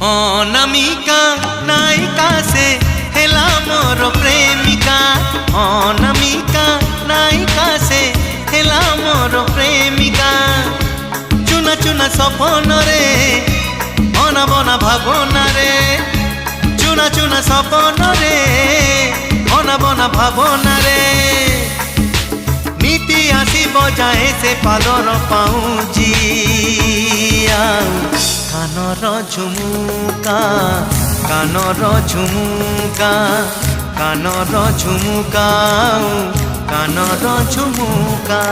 अनामिका नायिका से हेला मोर प्रेमिका। अनामिका नायिका से हेला मोर प्रेमिका। चुना चुना सपन रे अना बना भावना रे। चुना चुना सपन रे अना बना भावना रे। नीति आसी बजाए से पादर पाऊजिया। कानर झुमुका कानर झुमुका कानर झुमुका कानर झुमुका।